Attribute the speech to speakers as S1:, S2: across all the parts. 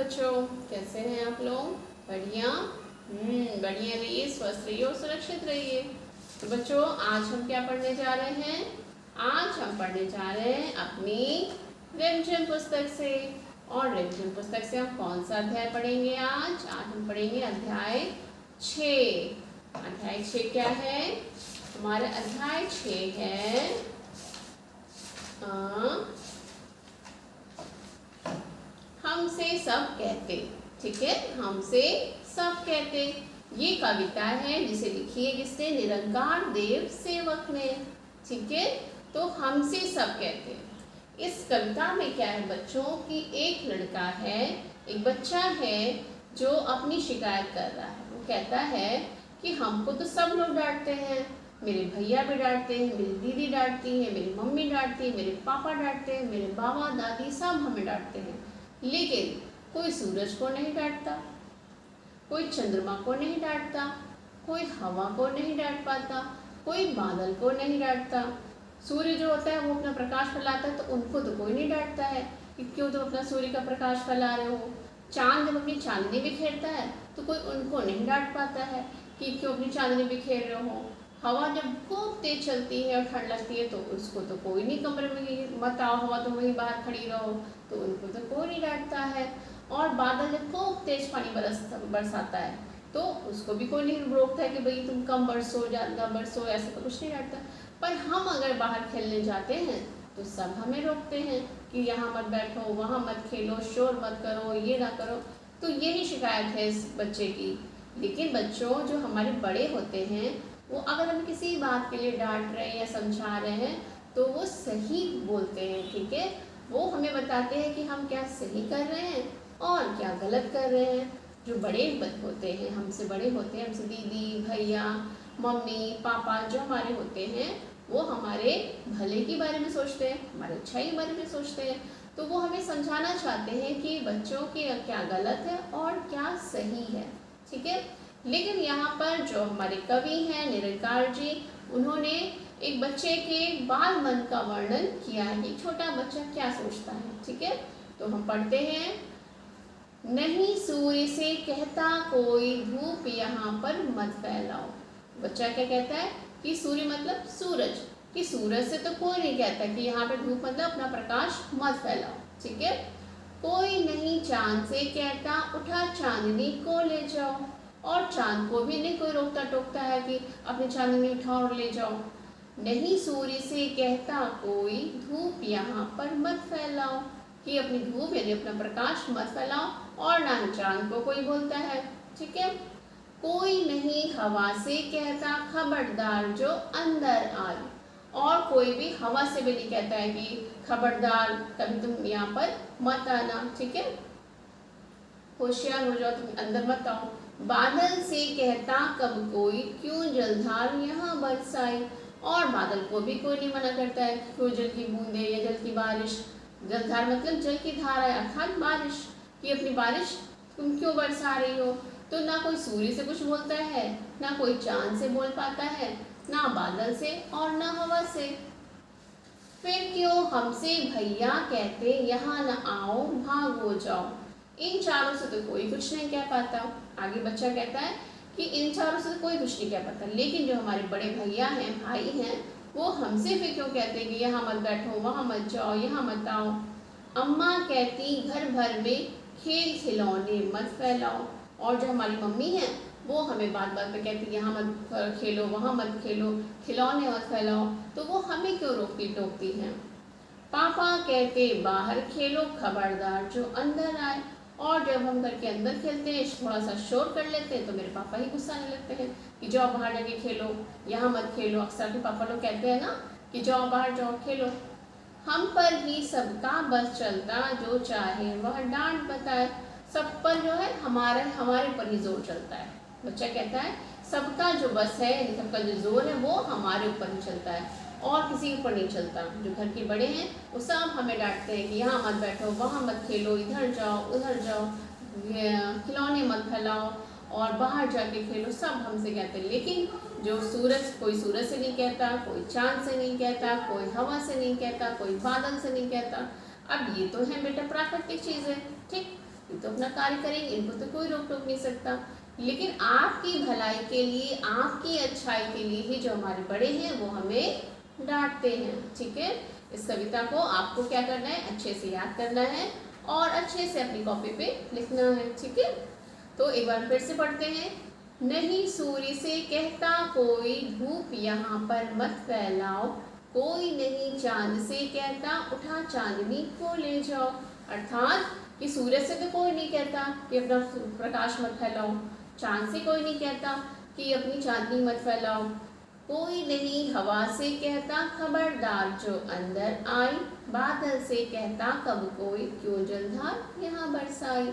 S1: बच्चों, कैसे हैं आप लोग? बढ़िया। बढ़िया रहिए, स्वस्थ रहिए और सुरक्षित रहिए। तो बच्चों, आज हम क्या पढ़ने जा रहे हैं? आज हम पढ़ने जा रहे हैं अपनी रिमझिम पुस्तक से। और रिमझिम पुस्तक से हम कौन सा अध्याय पढ़ेंगे? आज हम पढ़ेंगे अध्याय 6। अध्याय 6 क्या है? हमारा अध्याय 6 है हमसे सब कहते। ठीक है, हमसे सब कहते। ये कविता है जिसे लिखी है किसने? निरंकार देव सेवक ने। ठीक है, तो हमसे सब कहते। इस कविता में क्या है बच्चों कि एक लड़का है, एक बच्चा है जो अपनी शिकायत कर रहा है। वो कहता है कि हमको तो सब लोग डांटते हैं, मेरे भैया भी डांटते हैं, मेरी दीदी डांटती है, मेरी मम्मी डांटती है, मेरे पापा डांटते हैं, मेरे बाबा दादी सब हमें डांटते हैं, लेकिन कोई सूरज को नहीं डांटता, कोई चंद्रमा को नहीं डांटता, कोई हवा को नहीं डांट पाता, कोई बादल को नहीं डांटता। सूर्य जो होता है वो अपना प्रकाश फैलाता है, तो उनको तो कोई नहीं डांटता है कि क्यों तुम अपना सूर्य का प्रकाश फैला रहे हो। चांद जब अपनी चांदनी बिखेरता है तो कोई उनको नहीं डांट पाता है कि क्यों अपनी चांदनी बिखेर रहे हो। हवा जब खूब तेज चलती है और ठंड लगती है तो उसको तो कोई नहीं कमरे में मत आओ, हवा तुम वहीं बाहर खड़ी रहो, तो उनको तो कोई नहीं डांटता है। और बादल जब खूब तेज पानी बरसाता है तो उसको भी कोई नहीं रोकता है कि भाई तुम कम बरसो, ज़्यादा बरसो, ऐसा तो कुछ नहीं डांटता। पर हम अगर बाहर खेलने जाते हैं तो सब हमें रोकते हैं कि यहाँ मत बैठो, वहाँ मत खेलो, शोर मत करो, ये ना करो। तो यही शिकायत है इस बच्चे की। लेकिन बच्चों, जो हमारे बड़े होते हैं वो अगर हम किसी बात के लिए डांट रहे हैं या समझा रहे हैं तो वो सही बोलते हैं। ठीक है, वो हमें बताते हैं कि हम क्या सही कर रहे हैं और क्या गलत कर रहे हैं। जो बड़े होते हैं, हमसे बड़े होते हैं, हमसे दीदी भैया मम्मी पापा जो हमारे होते हैं, वो हमारे भले के बारे में सोचते हैं, हमारे अच्छाई के बारे में सोचते हैं। तो वो हमें समझाना चाहते हैं कि बच्चों के क्या गलत है और क्या सही है। ठीक है, लेकिन यहाँ पर जो हमारे कवि हैं निरंकार जी, उन्होंने एक बच्चे के बाल मन का वर्णन किया है कि छोटा बच्चा क्या सोचता है। ठीक है, तो हम पढ़ते हैं। नहीं सूर्य से कहता कोई, धूप यहाँ पर मत फैलाओ। बच्चा क्या कहता है कि सूर्य मतलब सूरज, कि सूरज से तो कोई नहीं कहता कि यहाँ पर धूप मतलब अपना प्रकाश मत फैलाओ। ठीक है, कोई नहीं चांद से कहता, उठा चांदनी को ले जाओ। और चांद को भी नहीं कोई रोकता टोकता है कि अपनी चांदनी उठाओ और ले जाओ। नहीं सूर्य से कहता कोई, धूप यहाँ पर मत फैलाओ, कि अपनी धूप यानी अपना प्रकाश मत फैलाओ। और ना ही चांद को कोई बोलता है। ठीक है, कोई नहीं हवा से कहता, खबरदार जो अंदर आए। और कोई भी हवा से भी नहीं कहता है कि खबरदार कभी तुम यहाँ पर मत आना। ठीक है, होशियार हो जाओ, तुम अंदर मत आओ। बादल से कहता कब कोई, क्यों जलधार यहाँ बरसाई। और बादल को भी कोई नहीं मना करता है कि क्यों जल की बूंदे या जल की बारिश। जलधार मतलब जल की धारा अर्थात बारिश, कि अपनी बारिश तुम क्यों बरसा रही हो। तो ना कोई सूर्य से कुछ बोलता है, ना कोई चांद से बोल पाता है, ना बादल से और ना हवा से। फिर क्यों हमसे भैया कहते, यहाँ न आओ भागो जाओ। इन चारों से तो कोई कुछ नहीं कह पाता। आगे बच्चा कहता है कि इन चारों से तो कोई कुछ नहीं कह पाता, लेकिन जो हमारे बड़े भैया हैं, भाई हैं, वो हमसे फिर क्यों कहते हैं कि यहाँ मत बैठो, वहाँ मत जाओ, यहाँ मत आओ। अम्मा कहती घर भर में खेल खिलौने मत फैलाओ। और जो हमारी मम्मी हैं वो हमें बात बात पे कहती यहाँ मत खेलो, वहाँ मत खेलो, खिलौने मत फैलाओ। तो वो हमें क्यों रोकती टोकती हैं। पापा कहते बाहर खेलो, खबरदार जो अंदर आए। और जब हम घर के अंदर खेलते हैं, थोड़ा सा शोर कर लेते हैं, तो मेरे पापा ही गुस्सा आने लगते हैं कि जाओ बाहर जाके खेलो, यहाँ मत खेलो। अक्सर के पापा लोग कहते हैं ना कि जाओ बाहर जाओ खेलो। हम पर ही सबका बस चलता, जो चाहे वह डांट बताए। सब पर जो है हमारे पर ही जोर चलता है। बच्चा कहता है सबका जो बस है, सबका जो जोर है वो हमारे ऊपर ही चलता है और किसी ऊपर नहीं चलता। जो घर के बड़े हैं वो सब हमें डांटते हैं कि यहाँ मत बैठो, वहाँ मत खेलो, इधर जाओ उधर जाओ, खिलौने मत फैलाओ और बाहर जाके खेलो, सब हमसे कहते हैं। लेकिन जो सूरज, कोई सूरज से नहीं कहता, कोई चांद से नहीं कहता, कोई हवा से नहीं कहता, कोई बादल से नहीं कहता। अब ये तो है बेटा प्राकृतिक चीज़ है, ठीक, ये तो अपना कार्य करेंगे, इनको तो कोई रोक टोक नहीं सकता। लेकिन आपकी भलाई के लिए, आपकी अच्छाई के लिए ही जो हमारे बड़े हैं वो हमें डांटते हैं। ठीक है, इस कविता को आपको क्या करना है, अच्छे से याद करना है और अच्छे से अपनी कॉपी पे लिखना है। ठीक है, तो एक बार फिर से पढ़ते हैं। नहीं सूर्य से कहता कोई, धूप यहाँ पर मत फैलाओ, कोई नहीं चांद से कहता, उठा चांदनी को ले जाओ। अर्थात कि सूरज से तो कोई नहीं कहता कि अपना प्रकाश मत फैलाओ, चांद से कोई नहीं कहता कि अपनी चांदनी मत फैलाओ, कोई नहीं हवा से कहता, खबरदार जो अंदर आई, बादल से कहता कब कोई, क्यों जलधार यहाँ बरसाई।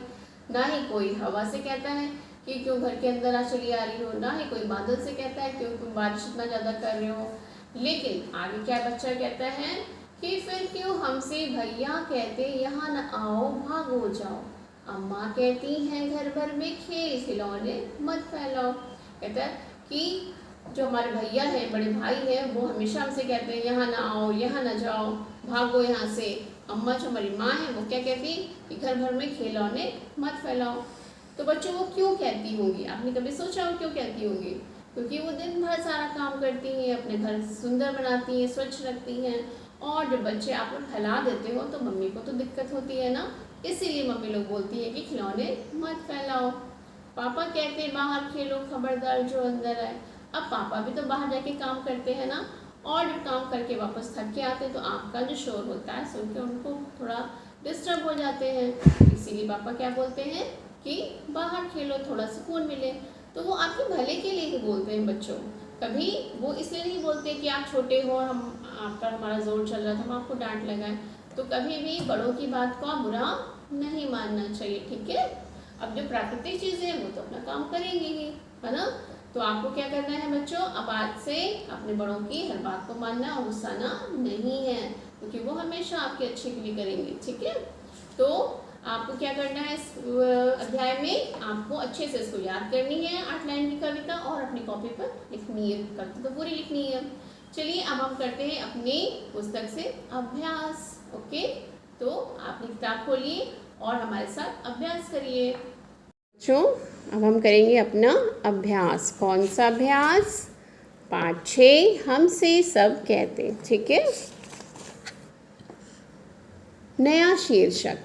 S1: ना ही कोई हवा से कहता है कि क्यों घर के अंदर चली आ रही हो, ना ही कोई बादल से कहता है क्यों तुम बारिश इतना ज़्यादा कर रहे हो। लेकिन आगे क्या बच्चा कहता है कि फिर क्यों हमसे भैया कहते, यहाँ न आओ भागो जाओ, अम्मा कहती हैं घर भर में खेल खिलौने मत फैलाओ। कहता है कि जो हमारे भैया हैं, बड़े भाई हैं, वो हमेशा हमसे कहते हैं यहाँ ना आओ, यहाँ ना जाओ, भागो यहाँ से। अम्मा जो हमारी माँ है वो क्या कहती कि घर भर में खिलौने मत फैलाओ। तो बच्चों वो क्यों कहती होंगी, आपने कभी सोचा हो क्यों कहती होंगी? क्योंकि वो दिन भर सारा काम करती हैं, अपने घर सुंदर बनाती हैं, स्वच्छ रखती हैं, और जब बच्चे आप लोग फैला देते हो तो मम्मी को तो दिक्कत होती है ना, इसीलिए मम्मी लोग बोलती है कि खिलौने मत फैलाओ। पापा कहते हैं बाहर खेलो, खबरदार जो अंदर आए। अब पापा भी तो बाहर जाके काम करते हैं ना, और जब काम करके वापस थक के आते हैं तो आपका जो शोर होता है सुन के उनको थोड़ा डिस्टर्ब हो जाते हैं, इसीलिए पापा क्या बोलते हैं कि बाहर खेलो, थोड़ा सुकून मिले। तो वो आपके भले के लिए ही बोलते हैं बच्चों, कभी वो इसलिए नहीं बोलते कि आप छोटे हो, हम आप पर हमारा जोर चल रहा था, हम आपको डांट लगाएं। तो कभी भी बड़ों की बात को बुरा नहीं मानना चाहिए। ठीक है, अब जो प्राकृतिक चीज़ें हैं वो तो अपना काम करेंगी ही, है ना। तो आपको क्या करना है बच्चों, अब आज से अपने बड़ों की हर बात को मानना और गुस्साना नहीं है, क्योंकि वो हमेशा आपके अच्छे के लिए करेंगे। ठीक है, तो आपको क्या करना है, इस अध्याय में आपको अच्छे से इसको याद करनी है, 8 लाइन की कविता, और अपनी कॉपी पर लिखनी है, कविता तो पूरी लिखनी है। चलिए अब हम करते हैं अपनी पुस्तक से अभ्यास। ओके, तो आपने किताब खोलिए और हमारे साथ अभ्यास करिए। बच्चों अब हम करेंगे अपना अभ्यास। कौन सा अभ्यास? पाठ 6, हमसे सब कहते। ठीक है, नया शीर्षक।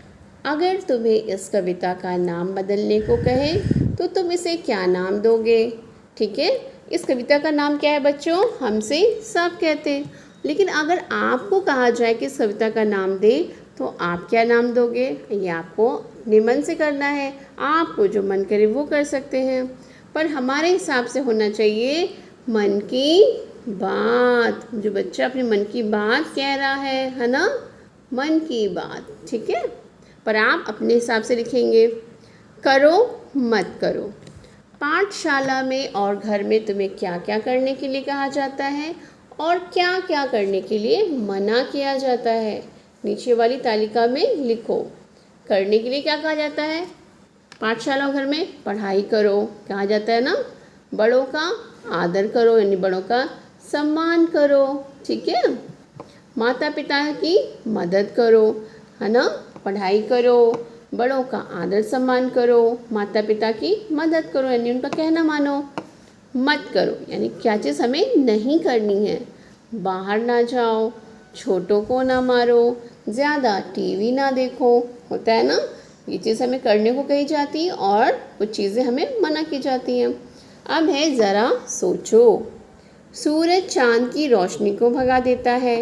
S1: अगर तुम्हें इस कविता का नाम बदलने को कहे तो तुम इसे क्या नाम दोगे? ठीक है, इस कविता का नाम क्या है बच्चों? हमसे सब कहते। लेकिन अगर आपको कहा जाए कि इस कविता का नाम दे तो आप क्या नाम दोगे? ये आपको अपने मन से करना है, आपको जो मन करे वो कर सकते हैं, पर हमारे हिसाब से होना चाहिए मन की बात। जो बच्चा अपने मन की बात कह रहा है ना, मन की बात। ठीक है, पर आप अपने हिसाब से लिखेंगे। करो मत करो। पाठशाला में और घर में तुम्हें क्या क्या करने के लिए कहा जाता है और क्या क्या करने के लिए मना किया जाता है? नीचे वाली तालिका में लिखो। करने के लिए क्या कहा जाता है? पाठशाला और घर में पढ़ाई करो, कहा जाता है ना। बड़ों का आदर करो, यानी बड़ों का सम्मान करो। ठीक है, माता पिता की मदद करो, है ना। पढ़ाई करो, बड़ों का आदर सम्मान करो, माता पिता की मदद करो, यानी उनका कहना मानो। मत करो यानी क्या चीज़ हमें नहीं करनी है। बाहर ना जाओ, छोटों को ना मारो, ज़्यादा टीवी ना देखो, होता है ना। ये चीज़ हमें करने को कही जाती है और कुछ चीज़ें हमें मना की जाती हैं। अब है ज़रा सोचो। सूरज चाँद की रोशनी को भगा देता है,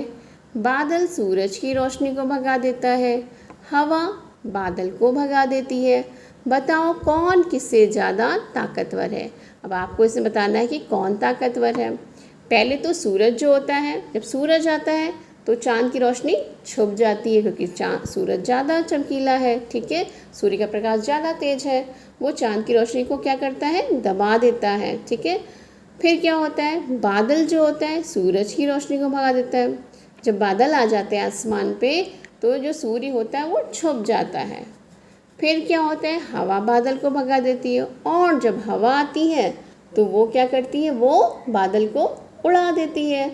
S1: बादल सूरज की रोशनी को भगा देता है, हवा बादल को भगा देती है। बताओ कौन किससे ज़्यादा ताकतवर है? अब आपको इसे बताना है कि कौन ताकतवर है। पहले तो सूरज जो होता है, जब सूरज आता है तो चाँद की रोशनी छुप जाती है, क्योंकि सूरज ज़्यादा चमकीला है। ठीक है, सूर्य का प्रकाश ज़्यादा तेज है, वो चाँद की रोशनी को क्या करता है? दबा देता है। ठीक है, फिर क्या होता है? बादल जो होता है सूरज की रोशनी को भगा देता है। जब बादल आ जाते हैं आसमान पे तो जो सूर्य होता है वो छुप जाता है। फिर क्या होता है? हवा बादल को भगा देती है, और जब हवा आती है तो वो क्या करती है? वो बादल को उड़ा देती है।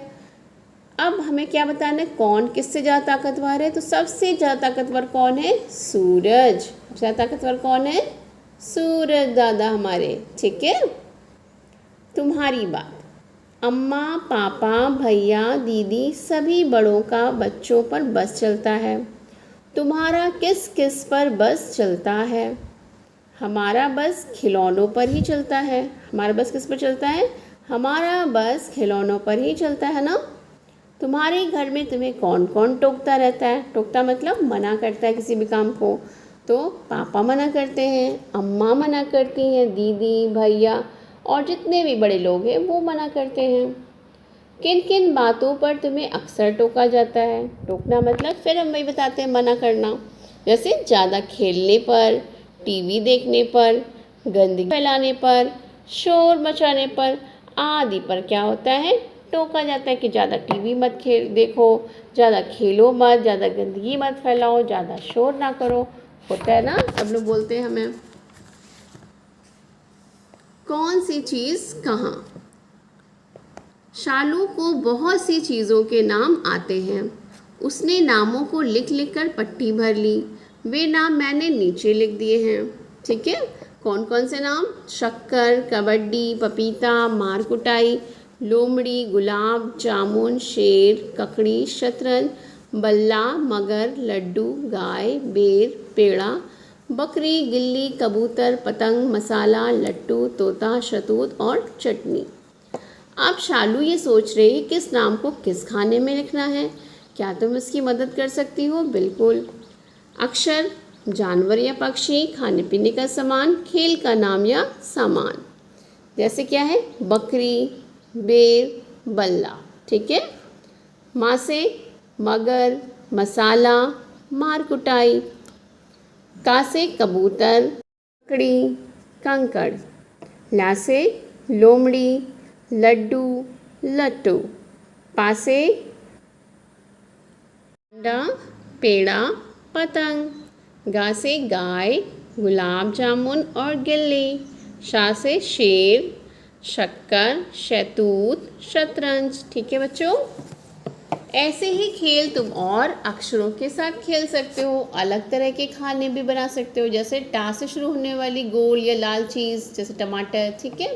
S1: अब हमें क्या बताना है? कौन किससे ज़्यादा ताकतवर है? तो सबसे ज़्यादा ताकतवर कौन है? सूरज। सबसे ज़्यादा ताकतवर कौन है? सूरज दादा हमारे। ठीक है, तुम्हारी बात। अम्मा, पापा, भैया, दीदी सभी बड़ों का बच्चों पर बस चलता है। तुम्हारा किस किस पर बस चलता है? हमारा बस खिलौनों पर ही चलता है। हमारा बस किस पर चलता है? हमारा बस खिलौनों पर ही चलता है ना। तुम्हारे घर में तुम्हें कौन कौन टोकता रहता है? टोकता मतलब मना करता है किसी भी काम को। तो पापा मना करते हैं, अम्मा मना करती हैं, दीदी, भैया और जितने भी बड़े लोग हैं वो मना करते हैं। किन किन बातों पर तुम्हें अक्सर टोका जाता है? टोकना मतलब फिर हम वही बताते हैं, मना करना। जैसे ज़्यादा खेलने पर, टीवी देखने पर, गंदगी फैलाने पर, शोर मचाने पर आदि पर क्या होता है? टोका जाता है कि ज़्यादा टीवी मत देखो, ज़्यादा खेलो मत, ज़्यादा गंदगी मत फैलाओ, ज़्यादा शोर ना करो। होता है ना, सब लोग बोलते हैं हमें। कौन सी चीज़ कहाँ? शालू को बहुत सी चीज़ों के नाम आते हैं। उसने नामों को लिख लिख कर पट्टी भर ली। वे नाम मैंने नीचे लिख दिए हैं। ठीक है, कौन कौन से नाम? शक्कर, कबड्डी, पपीता, मारकुटाई, लोमड़ी, गुलाब जामुन, शेर, ककड़ी, शतरंज, बल्ला, मगर, लड्डू, गाय, बेर, पेड़ा, बकरी, गिल्ली, कबूतर, पतंग, मसाला, लट्टू, तोता, शतूत और चटनी। अब शालू ये सोच रही किस नाम को किस खाने में लिखना है। क्या तुम इसकी मदद कर सकती हो? बिल्कुल। अक्षर, जानवर या पक्षी, खाने पीने का सामान, खेल का नाम या सामान। जैसे क्या है? बकरी, बेर, बल्ला। ठीक है। माँ से मगर, मसाला, मारकुटाई। का से कबूतर, ककड़ी, कंकड़। ला से लोमड़ी, लड्डू, लट्टू। पा से अंडा, पेड़ा, पतंग। गा से गाय, गुलाब जामुन और गिल्ली। शा से शेर, शक्कर, शहतूत, शतरंज। ठीक है बच्चों, ऐसे ही खेल तुम और अक्षरों के साथ खेल सकते हो। अलग तरह के खाने भी बना सकते हो, जैसे टा से शुरू होने वाली गोल या लाल चीज़ जैसे टमाटर। ठीक है,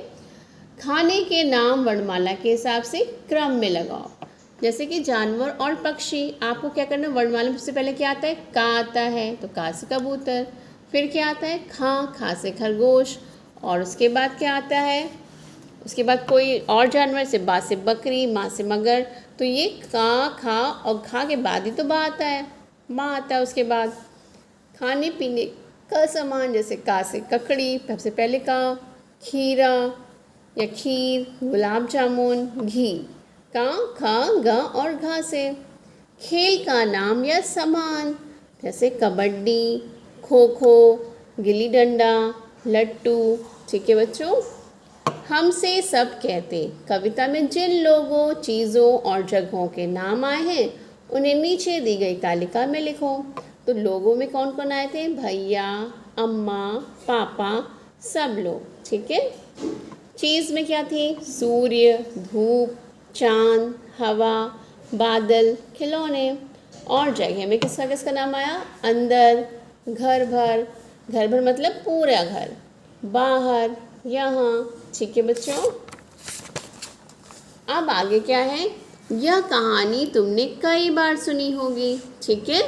S1: खाने के नाम वर्णमाला के हिसाब से क्रम में लगाओ। जैसे कि जानवर और पक्षी, आपको क्या करना? वर्णमाला में सबसे पहले क्या आता है? का आता है, तो का से कबूतर। फिर क्या आता है? खा से खरगोश। और उसके बाद क्या आता है? उसके बाद कोई और जानवर से बा से बकरी, माँ से मगर। तो ये का, खा और खा के बाद ही तो बा आता है, माँ आता है उसके बाद। खाने पीने का सामान, जैसे का से ककड़ी, सबसे पहले का। खीरा या खीर, गुलाब जामुन, घी। का, खा, गा और घा से। खेल का नाम या सामान, जैसे कबड्डी, खो खो, गिल्ली डंडा, लट्टू। ठीक है बच्चों, हमसे सब कहते कविता में जिन लोगों, चीज़ों और जगहों के नाम आए हैं उन्हें नीचे दी गई तालिका में लिखो। तो लोगों में कौन कौन आए थे? भैया, अम्मा, पापा, सब लोग। ठीक है। चीज़ में क्या थी? सूर्य, धूप, चांद, हवा, बादल, खिलौने। और जगह में किसका किसका नाम आया? अंदर, घर भर। घर भर मतलब पूरा घर, बाहर, यहाँ। ठीक है बच्चों, अब आगे क्या है? यह कहानी तुमने कई बार सुनी होगी। ठीक है।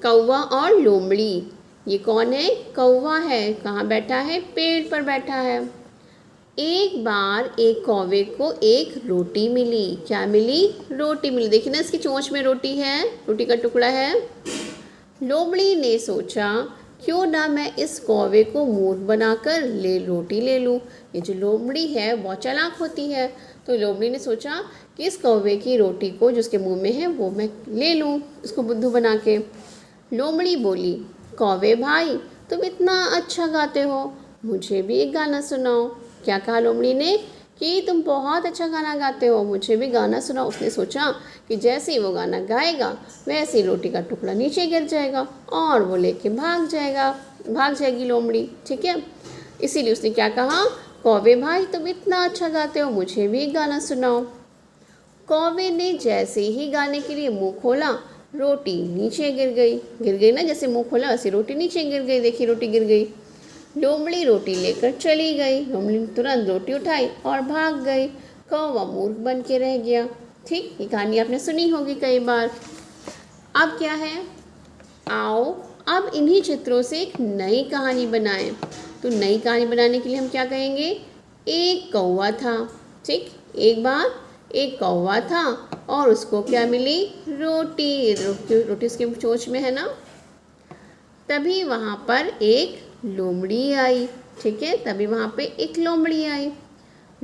S1: कौवा और लोमड़ी। ये कौन है? कौवा है। कहाँ बैठा है? पेड़ पर बैठा है। एक बार एक कौवे को एक रोटी मिली। क्या मिली? रोटी मिली। देखिए ना, इसकी चोंच में रोटी है, रोटी का टुकड़ा है। लोमड़ी ने सोचा क्यों ना मैं इस कौवे को मूर्ख बनाकर रोटी ले लूँ। ये जो लोमड़ी है बहुत चालाक होती है, तो लोमड़ी ने सोचा कि इस कौवे की रोटी को जो उसके मुंह में है वो मैं ले लूँ, इसको बुद्धू बना के। लोमड़ी बोली, कौवे भाई तुम इतना अच्छा गाते हो, मुझे भी एक गाना सुनाओ। क्या कहा लोमड़ी ने? कि तुम बहुत अच्छा गाना गाते हो, मुझे भी गाना सुनाओ। उसने सोचा कि जैसे ही वो गाना गाएगा वैसे ही रोटी का टुकड़ा नीचे गिर जाएगा और वो लेके भाग जाएगी लोमड़ी। ठीक है, इसीलिए उसने क्या कहा? कौवे भाई तुम इतना अच्छा गाते हो, मुझे भी एक गाना सुनाओ। कौवे ने जैसे ही गाने के लिए मुंह खोला रोटी नीचे गिर गई ना, जैसे मुंह खोला वैसे रोटी नीचे गिर गई, देखिए रोटी गिर गई। लोमड़ी रोटी लेकर चली गई, लोमड़ी ने तुरंत रोटी उठाई और भाग गई। कौवा मूर्ख बन के रह गया। ठीक, ये कहानी आपने सुनी होगी कई बार। अब क्या है, आओ अब इन्हीं चित्रों से एक नई कहानी बनाएं। तो नई कहानी बनाने के लिए हम क्या कहेंगे, एक कौवा था। ठीक, एक बार एक कौवा था और उसको क्या मिली, रोटी। रोटी उसके चोंच में है ना। तभी वहाँ पर एक लोमड़ी आई। ठीक है, तभी वहाँ पे एक लोमड़ी आई।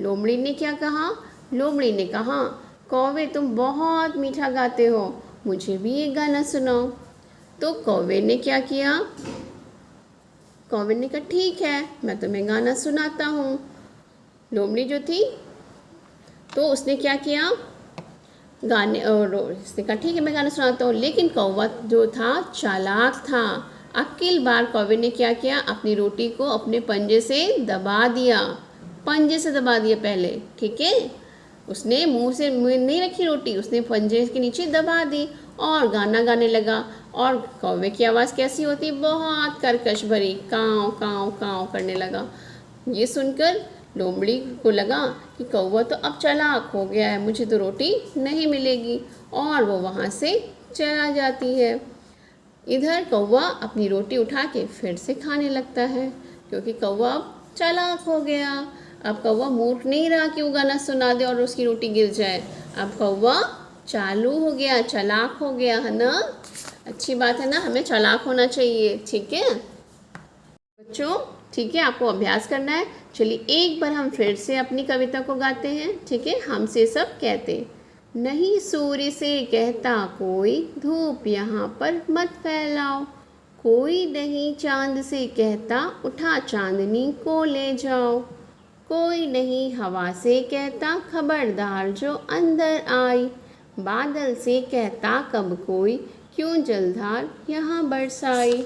S1: लोमड़ी ने क्या कहा, लोमड़ी ने कहा, कौवे तुम बहुत मीठा गाते हो, मुझे भी एक गाना सुनाओ। तो कौवे ने क्या किया, कौवे ने कहा ठीक है मैं तुम्हें गाना सुनाता हूँ। लोमड़ी जो थी तो उसने क्या किया, गाने और उसने कहा ठीक है मैं गाना सुनाता हूँ। लेकिन कौवा जो था चालाक था। अक्ल बार कौवे ने क्या किया, अपनी रोटी को अपने पंजे से दबा दिया, पंजे से दबा दिया पहले। ठीक है, उसने मुंह से नहीं रखी रोटी, उसने पंजे के नीचे दबा दी और गाना गाने लगा। और कौवे की आवाज़ कैसी होती, बहुत कर्कश भरी, काँव काँव काँव करने लगा। ये सुनकर लोमड़ी को लगा कि कौवा तो अब चालाक हो गया है, मुझे तो रोटी नहीं मिलेगी, और वो वहाँ से चला जाती है। इधर कौवा अपनी रोटी उठा के फिर से खाने लगता है, क्योंकि कौवा अब चालाक हो गया। अब कौवा मूर्ख नहीं रहा कि वो गाना सुना दे और उसकी रोटी गिर जाए। अब कौवा चालू हो गया, चालाक हो गया, है ना। अच्छी बात है ना, हमें चालाक होना चाहिए। ठीक है बच्चों, ठीक है, आपको अभ्यास करना है। चलिए एक बार हम फिर से अपनी कविता को गाते हैं। ठीक है, हमसे सब कहते, नहीं सूर्य से कहता कोई, धूप यहाँ पर मत फैलाओ। कोई नहीं चांद से कहता, उठा चांदनी को ले जाओ। कोई नहीं हवा से कहता, खबरदार जो अंदर आई। बादल से कहता कब कोई, क्यों जलधार यहाँ बरसाई।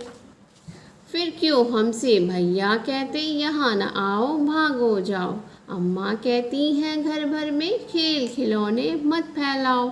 S1: फिर क्यों हमसे भैया कहते, यहाँ न आओ भागो जाओ। अम्मा कहती हैं घर भर में, खेल खिलौने मत फैलाओ।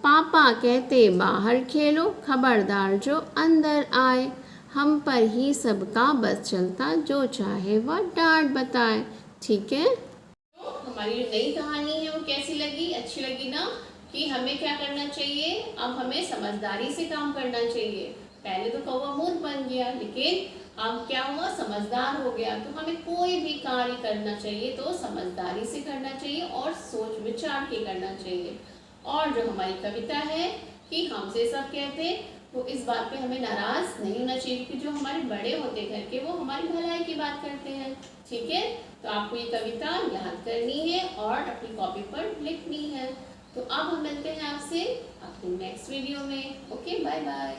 S1: पापा कहते बाहर खेलो, खबरदार जो अंदर आए। हम पर ही सबका बस चलता, जो चाहे वह डांट बताए। ठीक है, तो हमारी जो नई कहानी है वो कैसी लगी, अच्छी लगी ना। कि हमें क्या करना चाहिए, अब हमें समझदारी से काम करना चाहिए। पहले तो कौवा मूर्ख बन गया, लेकिन अब क्या हुआ, समझदार हो गया। तो हमें कोई भी कार्य करना चाहिए तो समझदारी से करना चाहिए और सोच विचार के करना चाहिए। और जो हमारी कविता है कि हमसे सब कहते, तो इस बात पे हमें नाराज नहीं होना चाहिए, क्योंकि जो हमारे बड़े होते घर के वो हमारी भलाई की बात करते हैं। ठीक है, तो आपको ये कविता याद करनी है और अपनी कॉपी पर लिखनी है। तो अब हम मिलते हैं आपसे अपने नेक्स्ट वीडियो में। Okay, bye bye.